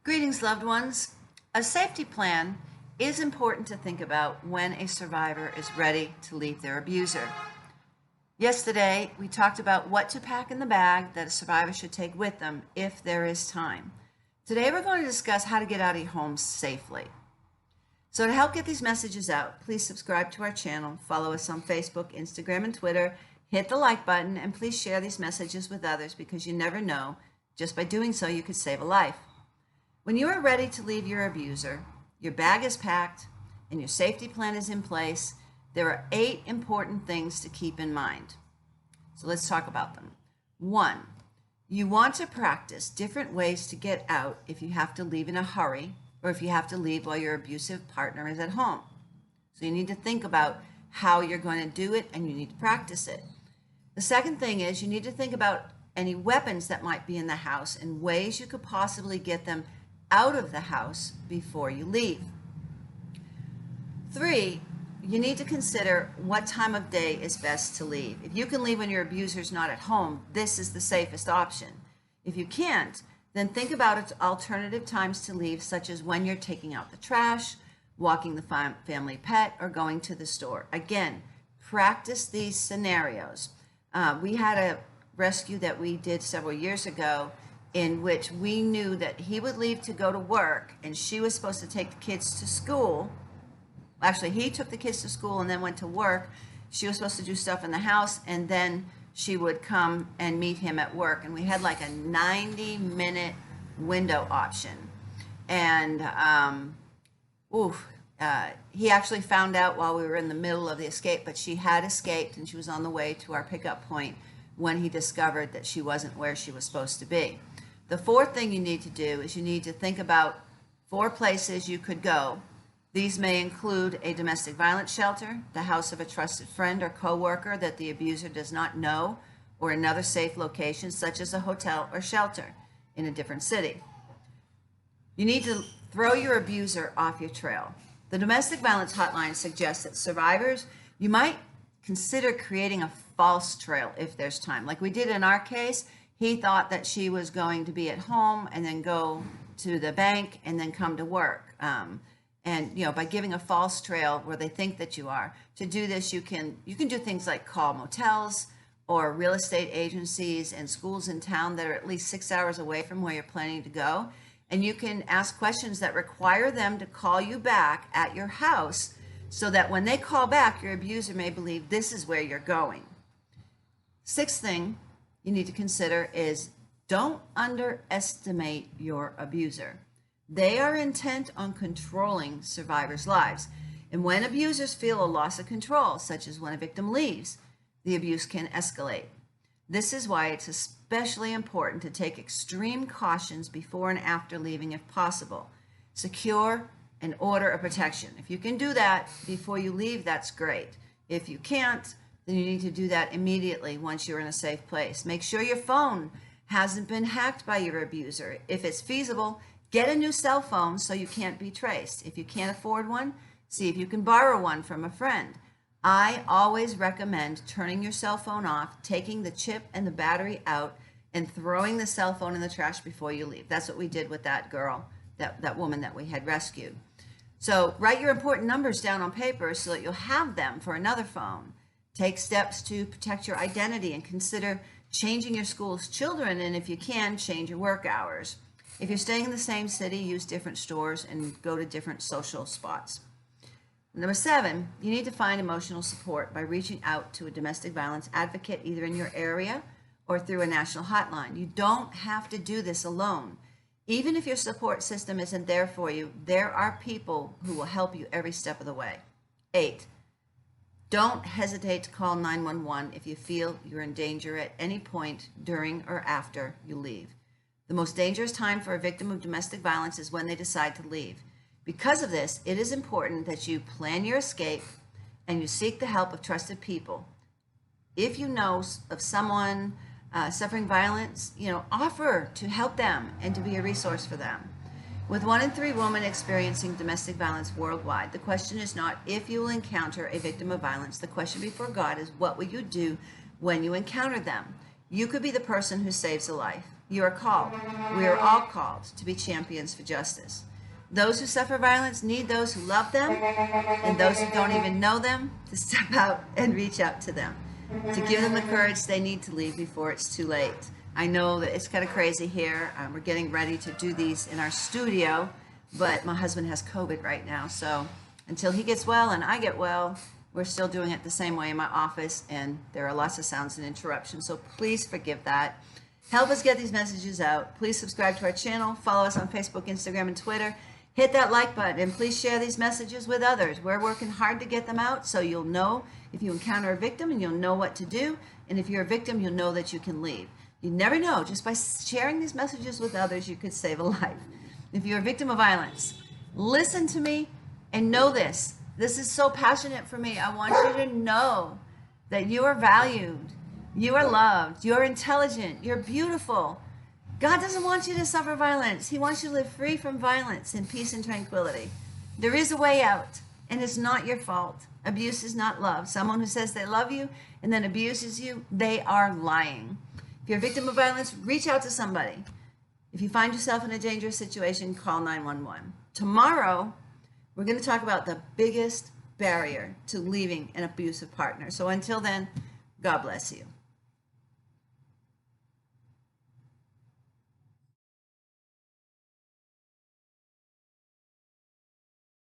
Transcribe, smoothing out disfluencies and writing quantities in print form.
Greetings, loved ones. A safety plan is important to think about when a survivor is ready to leave their abuser. Yesterday, we talked about what to pack in the bag that a survivor should take with them if there is time. Today, we're going to discuss how to get out of your home safely. So to help get these messages out, please subscribe to our channel, follow us on Facebook, Instagram, and Twitter, hit the like button, and please share these messages with others because you never know, just by doing so, you could save a life. When you are ready to leave your abuser, your bag is packed, and your safety plan is in place, there are 8 important things to keep in mind. So let's talk about them. 1, you want to practice different ways to get out if you have to leave in a hurry or if you have to leave while your abusive partner is at home. So you need to think about how you're going to do it, and you need to practice it. The second thing is you need to think about any weapons that might be in the house and ways you could possibly get them out of the house before you leave. 3, you need to consider what time of day is best to leave. If you can leave when your abuser's not at home, this is the safest option. If you can't, then think about alternative times to leave, such as when you're taking out the trash, walking the family pet, or going to the store. Again, practice these scenarios. We had a rescue that we did several years ago in which we knew that he would leave to go to work and she was supposed to take the kids to school. Actually, he took the kids to school and then went to work. She was supposed to do stuff in the house, and then she would come and meet him at work. And we had like a 90-minute window option. And he actually found out while we were in the middle of the escape, but she had escaped and she was on the way to our pickup point when he discovered that she wasn't where she was supposed to be. The 4th thing you need to do is you need to think about 4 places you could go. These may include a domestic violence shelter, the house of a trusted friend or coworker that the abuser does not know, or another safe location such as a hotel or shelter in a different city. You need to throw your abuser off your trail. The domestic violence hotline suggests that survivors, you might consider creating a false trail if there's time. Like we did in our case, he thought that she was going to be at home and then go to the bank and then come to work. And by giving a false trail where they think that you are. To do this, you can do things like call motels or real estate agencies and schools in town that are at least 6 hours away from where you're planning to go. And you can ask questions that require them to call you back at your house so that when they call back, your abuser may believe this is where you're going. 6th thing you need to consider is don't underestimate your abuser. They are intent on controlling survivors' lives. And when abusers feel a loss of control, such as when a victim leaves, the abuse can escalate. This is why it's especially important to take extreme cautions before and after leaving if possible. Secure an order of protection. If you can do that before you leave, that's great. If you can't, then you need to do that immediately once you're in a safe place. Make sure your phone hasn't been hacked by your abuser. If it's feasible, get a new cell phone so you can't be traced. If you can't afford one, see if you can borrow one from a friend. I always recommend turning your cell phone off, taking the chip and the battery out, and throwing the cell phone in the trash before you leave. That's what we did with that girl, that woman that we had rescued. So write your important numbers down on paper so that you'll have them for another phone. Take steps to protect your identity and consider changing your school's children, and if you can, change your work hours. If you're staying in the same city, use different stores and go to different social spots. Number 7, you need to find emotional support by reaching out to a domestic violence advocate either in your area or through a national hotline. You don't have to do this alone. Even if your support system isn't there for you, there are people who will help you every step of the way. 8, don't hesitate to call 911 if you feel you're in danger at any point during or after you leave. The most dangerous time for a victim of domestic violence is when they decide to leave. Because of this, it is important that you plan your escape and you seek the help of trusted people. If you know of someone suffering violence, offer to help them and to be a resource for them. With 1 in 3 women experiencing domestic violence worldwide, the question is not if you will encounter a victim of violence. The question before God is, what will you do when you encounter them? You could be the person who saves a life. You are called. We are all called to be champions for justice. Those who suffer violence need those who love them, and those who don't even know them to step out and reach out to them, to give them the courage they need to leave before it's too late. I know that it's kind of crazy here. We're getting ready to do these in our studio, but my husband has COVID right now, so until he gets well and I get well, we're still doing it the same way in my office, and there are lots of sounds and interruptions, so please forgive that. Help us get these messages out. Please subscribe to our channel, follow us on Facebook, Instagram, and Twitter. Hit that like button, and please share these messages with others. We're working hard to get them out, so you'll know if you encounter a victim, and you'll know what to do. And if you're a victim, you'll know that you can leave. You never know. Just by sharing these messages with others, you could save a life. If you're a victim of violence, listen to me and know this. This is so passionate for me. I want you to know that you are valued, you are loved, you're intelligent, you're beautiful. God doesn't want you to suffer violence. He wants you to live free from violence in peace and tranquility. There is a way out, and it's not your fault. Abuse is not love. Someone who says they love you and then abuses you, they are lying. If you're a victim of violence, reach out to somebody. If you find yourself in a dangerous situation, call 911. Tomorrow, we're going to talk about the biggest barrier to leaving an abusive partner. So until then, God bless you.